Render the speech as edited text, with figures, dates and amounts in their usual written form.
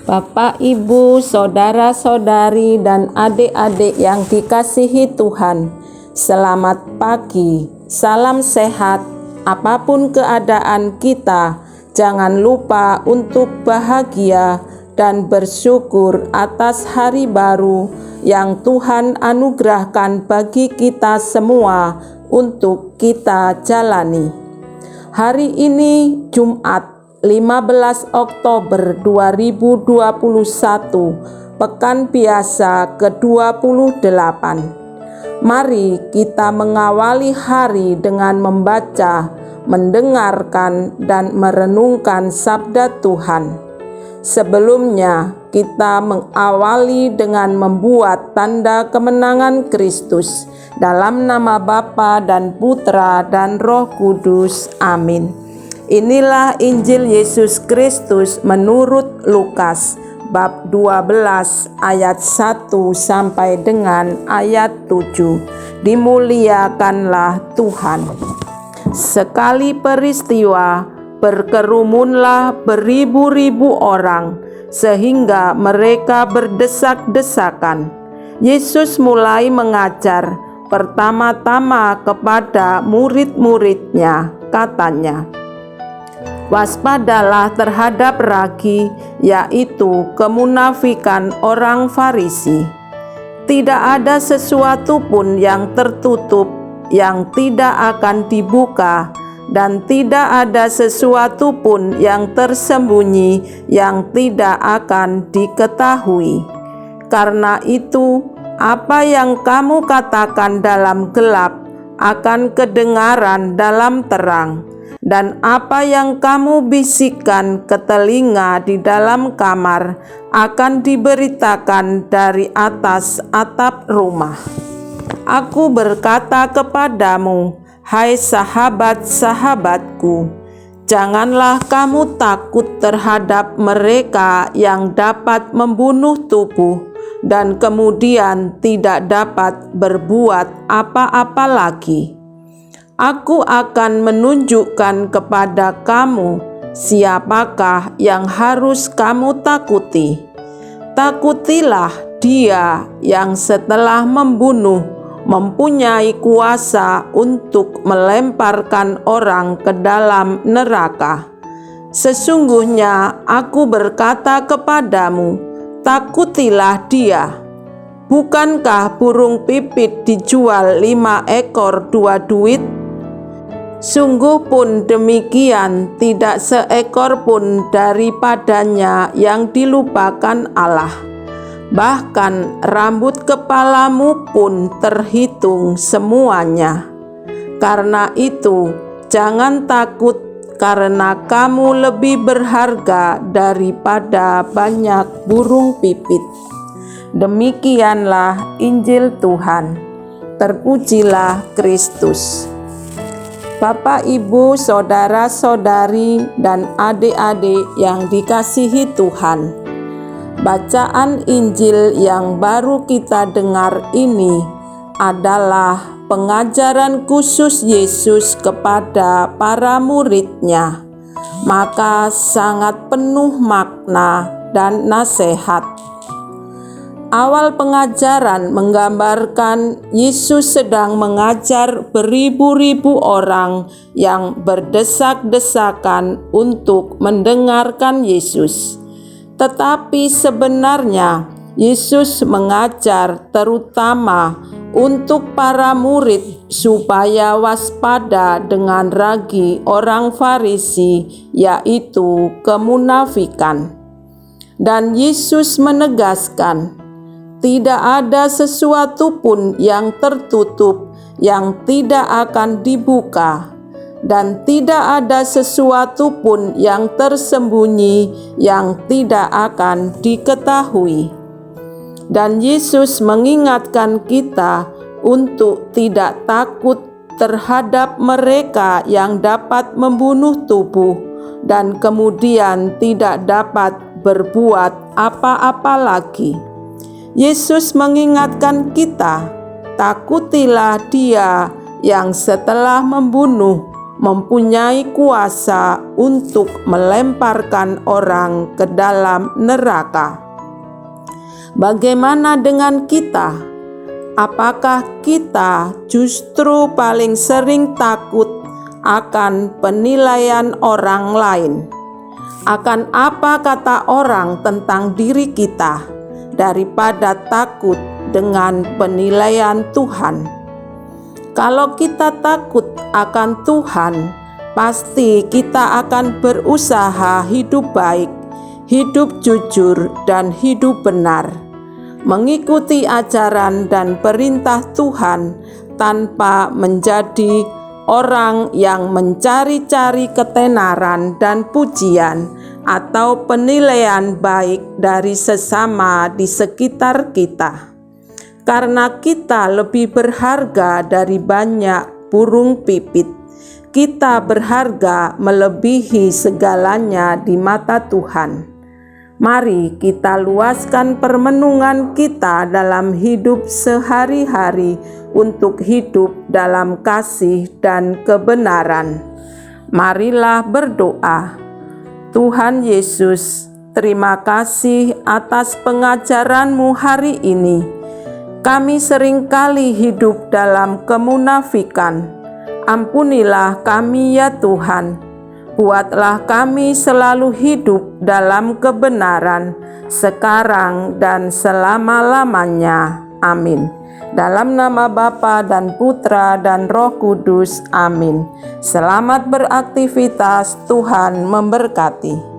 Bapak, Ibu, saudara-saudari, dan adik-adik yang dikasihi Tuhan, selamat pagi, salam sehat. Apapun keadaan kita, jangan lupa untuk bahagia dan bersyukur atas hari baru yang Tuhan anugerahkan bagi kita semua untuk kita jalani. Hari ini Jumat 15 Oktober 2021, Pekan Biasa ke-28. Mari kita mengawali hari dengan membaca, mendengarkan, dan merenungkan sabda Tuhan. Sebelumnya, kita mengawali dengan membuat tanda kemenangan Kristus dalam nama Bapa dan Putra dan Roh Kudus. Amin. Inilah Injil Yesus Kristus menurut Lukas bab 12 ayat 1 sampai dengan ayat 7. Dimuliakanlah Tuhan. Sekali peristiwa, berkerumunlah beribu-ribu orang sehingga mereka berdesak-desakan. Yesus mulai mengajar pertama-tama kepada murid-muridnya, katanya, "Waspadalah terhadap ragi, yaitu kemunafikan orang Farisi. Tidak ada sesuatu pun yang tertutup yang tidak akan dibuka, dan tidak ada sesuatu pun yang tersembunyi yang tidak akan diketahui. Karena itu, apa yang kamu katakan dalam gelap akan kedengaran dalam terang, dan apa yang kamu bisikkan ke telinga di dalam kamar akan diberitakan dari atas atap rumah. Aku berkata kepadamu, hai sahabat-sahabatku, janganlah kamu takut terhadap mereka yang dapat membunuh tubuh dan kemudian tidak dapat berbuat apa-apa lagi. Aku akan menunjukkan kepada kamu siapakah yang harus kamu takuti. Takutilah Dia yang setelah membunuh mempunyai kuasa untuk melemparkan orang ke dalam neraka. Sesungguhnya aku berkata kepadamu, takutilah Dia. Bukankah burung pipit dijual 5 ekor 2 duit? Sungguh pun demikian, tidak seekor pun daripadanya yang dilupakan Allah. Bahkan rambut kepalamu pun terhitung semuanya. Karena itu, jangan takut, karena kamu lebih berharga daripada banyak burung pipit." Demikianlah Injil Tuhan. Terpujilah Kristus. Bapak, Ibu, saudara-saudari, dan adik-adik yang dikasihi Tuhan, bacaan Injil yang baru kita dengar ini adalah pengajaran khusus Yesus kepada para murid-Nya, maka sangat penuh makna dan nasihat. Awal pengajaran menggambarkan Yesus sedang mengajar beribu-ribu orang yang berdesak-desakan untuk mendengarkan Yesus. Tetapi sebenarnya Yesus mengajar terutama untuk para murid supaya waspada dengan ragi orang Farisi, yaitu kemunafikan. Dan Yesus menegaskan, tidak ada sesuatu pun yang tertutup yang tidak akan dibuka, dan tidak ada sesuatu pun yang tersembunyi yang tidak akan diketahui. Dan Yesus mengingatkan kita untuk tidak takut terhadap mereka yang dapat membunuh tubuh dan kemudian tidak dapat berbuat apa-apa lagi. Yesus mengingatkan kita, takutilah Dia yang setelah membunuh mempunyai kuasa untuk melemparkan orang ke dalam neraka. Bagaimana dengan kita? Apakah kita justru paling sering takut akan penilaian orang lain? Akan apa kata orang tentang diri kita daripada takut dengan penilaian Tuhan? Kalau kita takut akan Tuhan, pasti kita akan berusaha hidup baik, hidup jujur, dan hidup benar, mengikuti ajaran dan perintah Tuhan tanpa menjadi orang yang mencari-cari ketenaran dan pujian atau penilaian baik dari sesama di sekitar kita. Karena kita lebih berharga dari banyak burung pipit, kita berharga melebihi segalanya di mata Tuhan. Mari kita luaskan permenungan kita dalam hidup sehari-hari untuk hidup dalam kasih dan kebenaran. Marilah berdoa. Tuhan Yesus, terima kasih atas pengajaran-Mu hari ini. Kami seringkali hidup dalam kemunafikan. Ampunilah kami ya Tuhan. Buatlah kami selalu hidup dalam kebenaran, sekarang dan selama-lamanya. Amin. Dalam nama Bapa dan Putra dan Roh Kudus. Amin. Selamat beraktivitas, Tuhan memberkati.